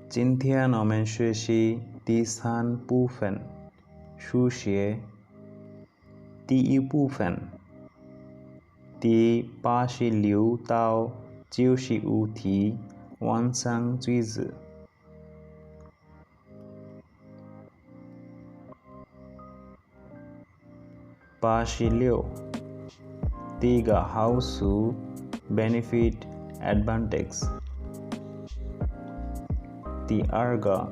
今天我们学习第3部分，数学。第一部分，第86到95题完成句子。86，第一个好处 benefit advantage。第二个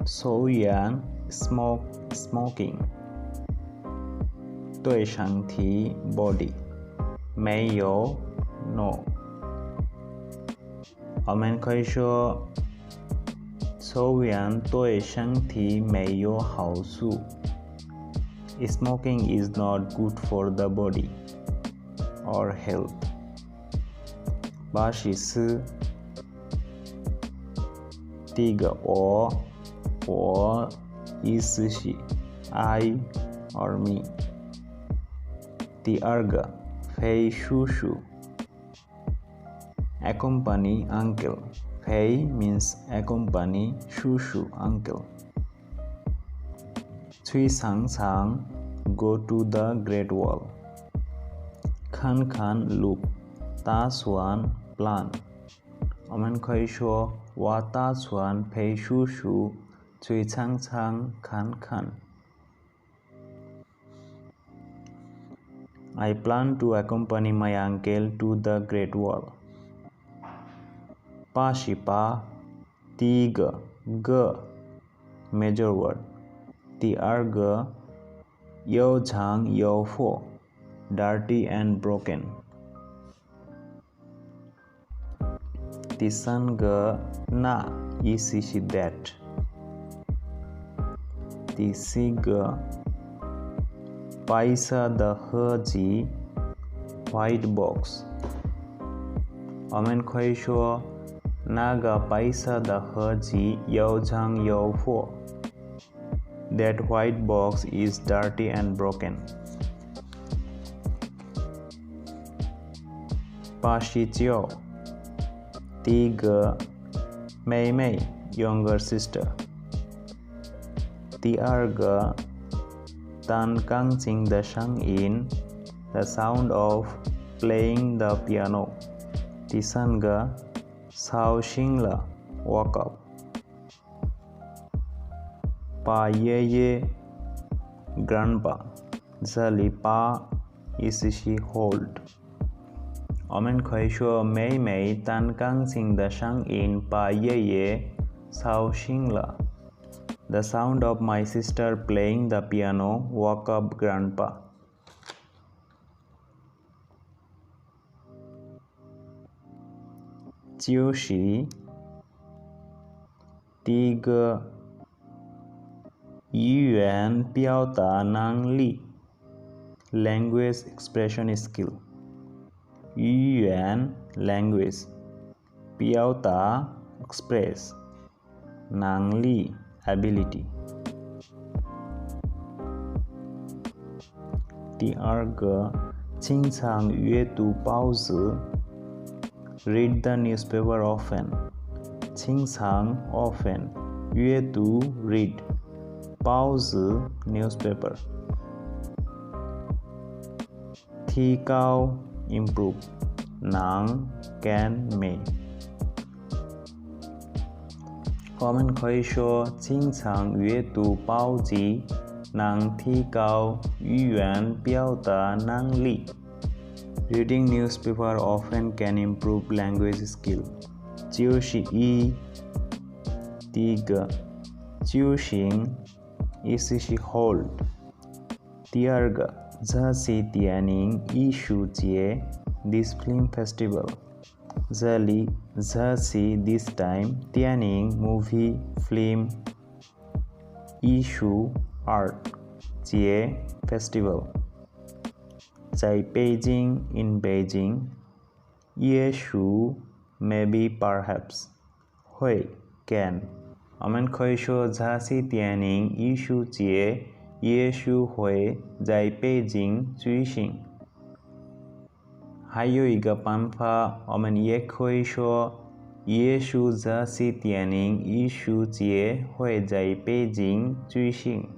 抽烟 smoking， 对身体 body， 没有 no。我们可以说抽烟对身体没有好处。Smoking is not good for the body or health。84，第一个我意思是 I or me。第二个陪叔叔 accompany uncle。陪 means accompany 叔叔 uncle。去商场 go to the Great Wall。看看 look， 打算 plan。我们可以说我打算陪叔叔去商场看看。I plan to accompany my uncle to the Great Wall。88，第一个 major word， 第二个又长又破 dirty and broken。第三个那意思是 that。第四个白色的盒子 white box。我们可以说那个白色的盒子又长又破。That white box is dirty and broken。89，第一个妹妹 younger sister。第二个弹钢琴的声音 the sound of playing the piano。第三个吵醒了 woke up。爸爷爷 grandpa， 这里爸意思是 hold。我们可以说妹妹弹钢琴的声音把爷爷吵醒了。The sound of my sister playing the piano woke up grandpa。90，第一个语言表达能力 language expression skill。语言 language， 表达 express， 能力 ability。第二个经常阅读报纸 read the newspaper often。经常 often， 阅读 read， 报纸 newspaper。提高 improve， 能 can may。我们可以说经常阅读报纸能提高语言表达能力。Reading newspaper often can improve language skill。91，第一个举行意思是 hold。第二个这是电影艺术节 this film festival。这里这是 this time 电影 movie film 艺术 art 节 festival。在北京 in Beijing， 也许 maybe perhaps， 会 can。我们可以说这是电影艺术节也许会在北京举行。还有一个办法，我们也可以说耶稣这是电影艺术节会在北京举行。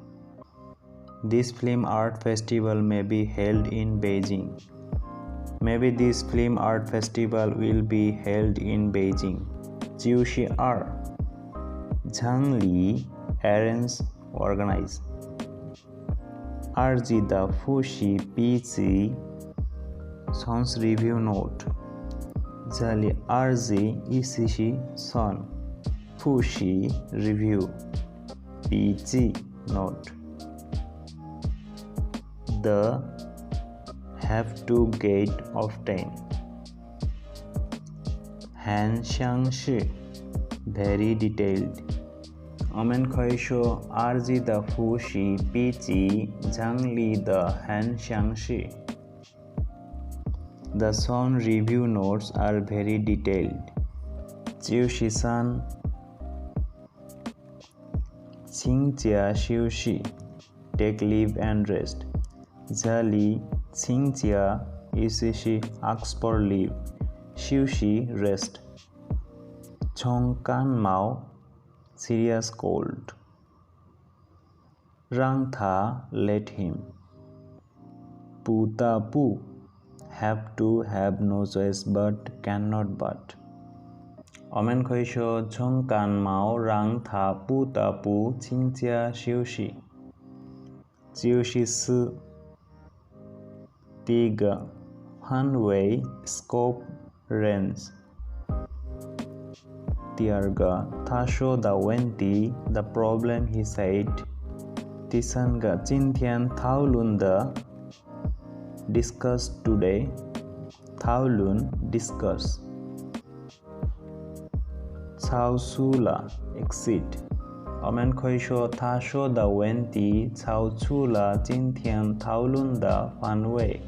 This film art festival may be held in Beijing. Maybe this film art festival will be held in Beijing. 92. Zhang Li arrange organize. RG the Fushi PC Son's review note. Zali RG Isishi Son Fushi review PC note. The have to gate of 10. Han Xiangshi very detailed. Amin Khaisho RG the Fushi PC Zhang Li the Han Xiangshi. The Son review notes are very detailed. Jiushi-san Qingjia Xiushi take leave and rest. Zali Qingjia Isishi asks for leave. Xiushi rest. Chongkan Mao serious cold. Rang Tha let him. Puta Pu have to have no choice but cannot but. Amin Khaisho Chongkan Mao Rang Tha Puta Pu Qingjia Xiushi. Jiushi Si Tiga Hanwei scope range. Tiarga Tasho the Wenti the problem he said. Tisanga Jintian Taolun the discuss today. Taolun discuss. Cao Sula exit. Amin Khaisho Tasho the Wenti Cao Sula Jintian Taolun the Fanwei.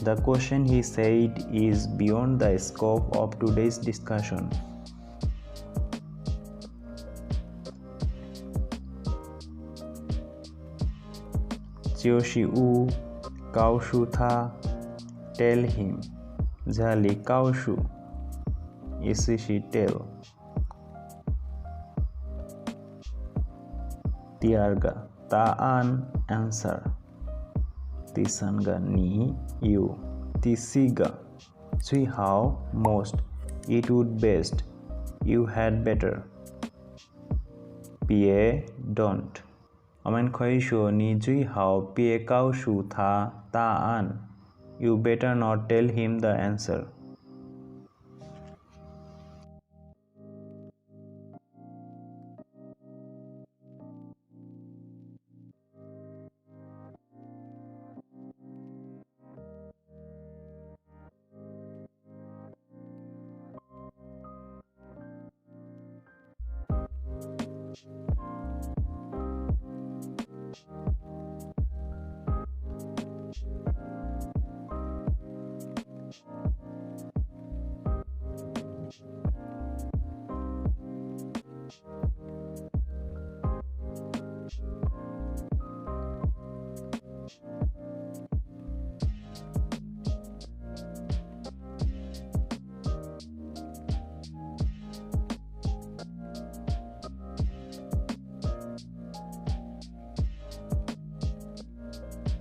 The question he said is beyond the scope of today's discussion. Jiushi Wu Kaoshu Tha tell him. Zali Kaoshu Isishi tell. Tiarga Ta'an answer. Tisanga ni you. Tisiga Cui how most. It would best. You had better. Pie don't. Amin Khaisho ni Jui how Pie Kaoshu Tha Ta'an. You better not tell him the answer.